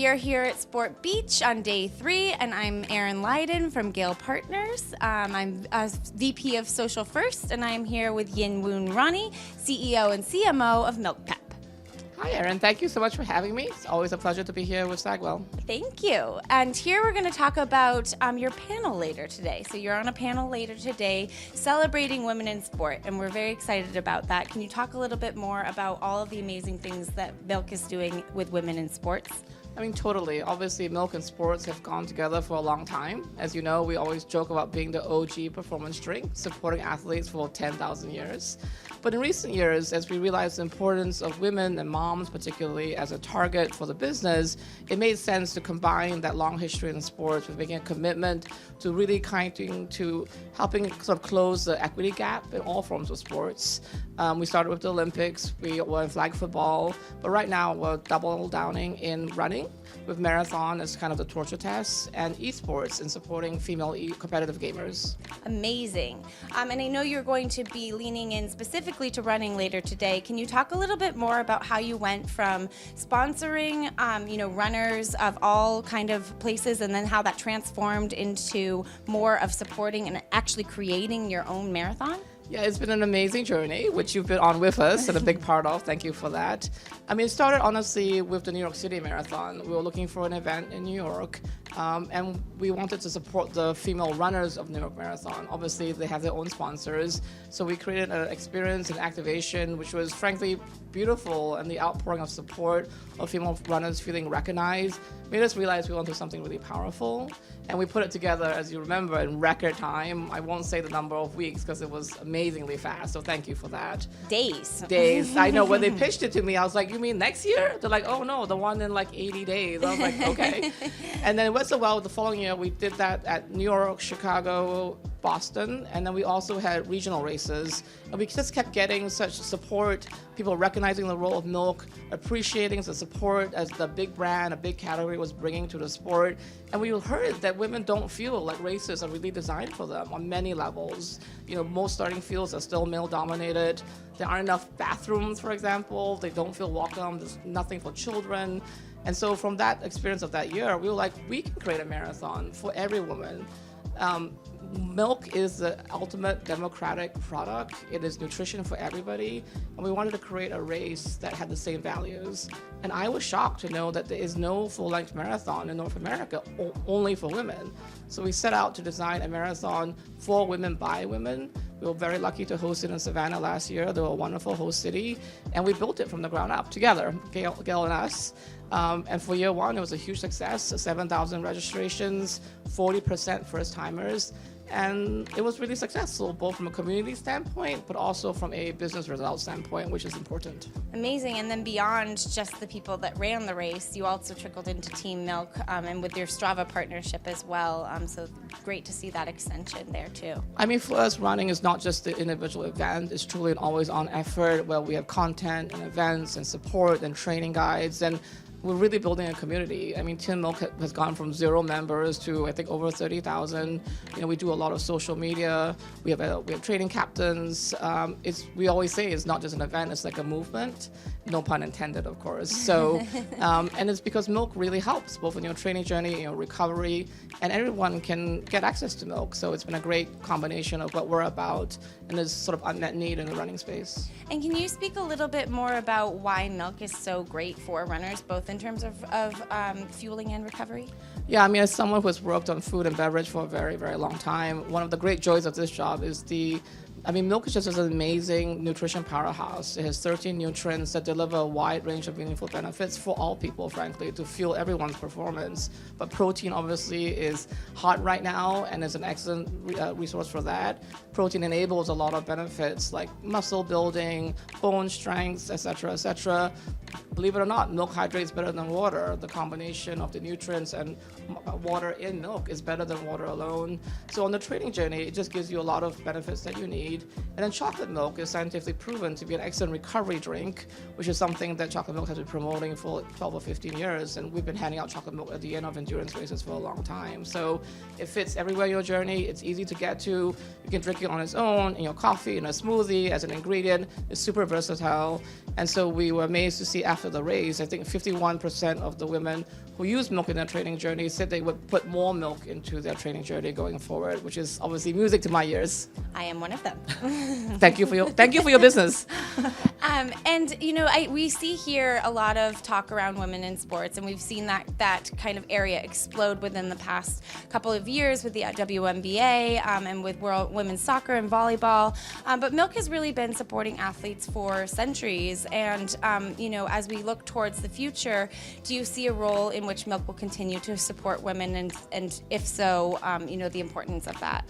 are here at Sport Beach on day 3, and I'm Erin Lyden from GALE Partners. I'm a VP of Social First, and I'm here with Yin Woon Rani, CEO and CMO of MILKPEP. Hi, Erin. Thank you so much for having me. It's always a pleasure to be here with Stagwell. Thank you. And here we're going to talk about your panel later today. So you're on a panel later today celebrating women in sport, and we're very excited about that. Can you talk a little bit more about all of the amazing things that Milk is doing with women in sports? I mean, totally. Obviously, milk and sports have gone together for a long time. As you know, we always joke about being the OG performance drink, supporting athletes for 10,000 years. But in recent years, as we realized the importance of women and moms, particularly as a target for the business, it made sense to combine that long history in sports with making a commitment to really to helping sort of close the equity gap in all forms of sports. We started with the Olympics, we were in flag football, but right now we're double downing in running, with marathon as kind of the torture test, and esports in supporting female competitive gamers. Amazing. And I know you're going to be leaning in specifically to running later today. Can you talk a little bit more about how you went from sponsoring, runners of all kind of places, and then how that transformed into more of supporting and actually creating your own marathon? Yeah, it's been an amazing journey, which you've been on with us and a big part of. Thank you for that. I mean, it started honestly with the New York City Marathon. We were looking for an event in New York, and we wanted to support the female runners of New York Marathon. Obviously, they have their own sponsors, so we created an experience and activation, which was frankly beautiful, and the outpouring of support of female runners feeling recognized made us realize we wanted something really powerful. And we put it together, as you remember, in record time. I won't say the number of weeks because it was amazingly fast, so thank you for that. Days. I know, when they pitched it to me, I was like, you mean next year? They're like, oh no, the one in like 80 days. I was like, okay. And then it went so well the following year, we did that at New York, Chicago, Boston, and then we also had regional races, and we just kept getting such support, people recognizing the role of milk, appreciating the support as the big brand, a big category was bringing to the sport, and we heard that women don't feel like races are really designed for them on many levels. You know, most starting fields are still male-dominated. There aren't enough bathrooms, for example. They don't feel welcome. There's nothing for children. And so from that experience of that year, we were like, we can create a marathon for every woman. Milk is the ultimate democratic product. It is nutrition for everybody, and we wanted to create a race that had the same values. And I was shocked to know that there is no full-length marathon in North America, only for women. So we set out to design a marathon for women by women. We were very lucky to host it in Savannah last year. They were a wonderful host city, and we built it from the ground up together, GALE and us. And for year one, it was a huge success, 7,000 registrations, 40% first-timers. And it was really successful, both from a community standpoint, but also from a business result standpoint, which is important. Amazing. And then beyond just the people that ran the race, you also trickled into Team Milk and with your Strava partnership as well. So great to see that extension there too. I mean, for us, running is not just the individual event. It's truly an always-on effort where we have content and events and support and training guides. And we're really building a community. I mean, Team Milk has gone from 0 members to, I think, over 30,000. You know, we do a lot of social media. We have training captains. We always say it's not just an event, it's like a movement. No pun intended, of course. So, and it's because milk really helps, both in your training journey, your recovery, and everyone can get access to milk. So it's been a great combination of what we're about and this sort of unmet need in the running space. And can you speak a little bit more about why milk is so great for runners, both in terms of fueling and recovery? Yeah, I mean, as someone who has worked on food and beverage for a very, very long time, one of the great joys of this job is milk is just an amazing nutrition powerhouse. It has 13 nutrients that deliver a wide range of meaningful benefits for all people, frankly, to fuel everyone's performance. But protein obviously is hot right now and is an excellent resource for that. Protein enables a lot of benefits like muscle building, bone strength, etc., etc. Believe it or not, milk hydrates better than water. The combination of the nutrients and water in milk is better than water alone. So on the training journey, it just gives you a lot of benefits that you need. need. And then chocolate milk is scientifically proven to be an excellent recovery drink, which is something that chocolate milk has been promoting for 12 or 15 years. And we've been handing out chocolate milk at the end of endurance races for a long time. So it fits everywhere in your journey. It's easy to get to. You can drink it on its own, in your coffee, in a smoothie, as an ingredient. It's super versatile. And so we were amazed to see after the race, I think 51% of the women who use milk in their training journey said they would put more milk into their training journey going forward, which is obviously music to my ears. I am one of them. Thank you for your business. And we see here a lot of talk around women in sports, and we've seen that kind of area explode within the past couple of years with the WNBA and with World Women's Soccer and volleyball. But milk has really been supporting athletes for centuries. And as we look towards the future, do you see a role in which milk will continue to support women, and if so, the importance of that?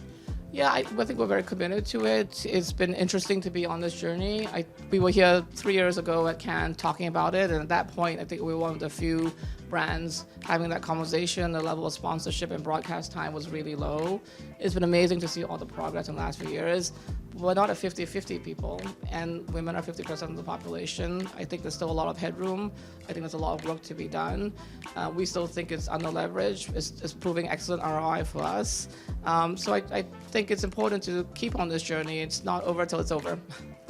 Yeah, I think we're very committed to it. It's been interesting to be on this journey. We were here 3 years ago at Cannes talking about it, and at that point, I think we were one of the few brands having that conversation. The level of sponsorship and broadcast time was really low. It's been amazing to see all the progress in the last few years. We're not at 50-50 people, and women are 50% of the population. I think there's still a lot of headroom. I think there's a lot of work to be done. We still think it's under-leveraged. It's proving excellent ROI for us. So I think it's important to keep on this journey. It's not over till it's over.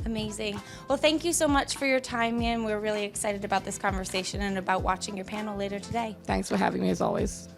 Amazing. Well, thank you so much for your time, Yin. We're really excited about this conversation and about watching your panel later today. Thanks for having me, as always.